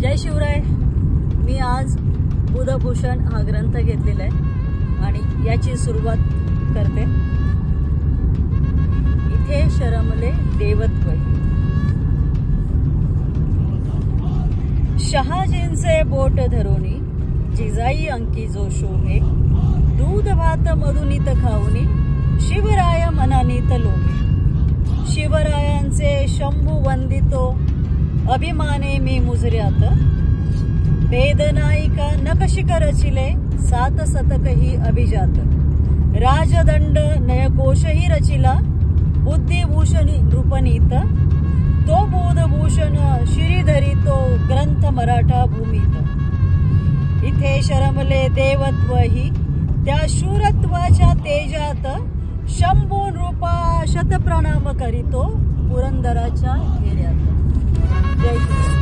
जय शिवराय। मी आज बुधभूषण हा ग्रंथ घेतलेला आहे आणि याची सुरुवात करते। इथे शरमले देवत्व शहाजींचे बोट धरोनी जिजाई अंकी जो शोभे दूध भात मधुनीत खाऊनी शिवराय मनानीत लोभे शिवरायांचे शंभू वंदितो अभिमाने मी मुजऱ्यात वेदनायिका नकशिक रचिले सात सतकही अभिजात राजदंड नयकोशही रचिला बुद्धिभूषणी नृपनीत तो बोधभूषण श्रीधरी तो ग्रंथ मराठा भूमीत इथे शरमले देवत्व ही त्या शूरत्वाच्या तेजात शंभू नृपा शतप्रणाम करीतो पुरंदराच्या घेऱ्यात। जय श्री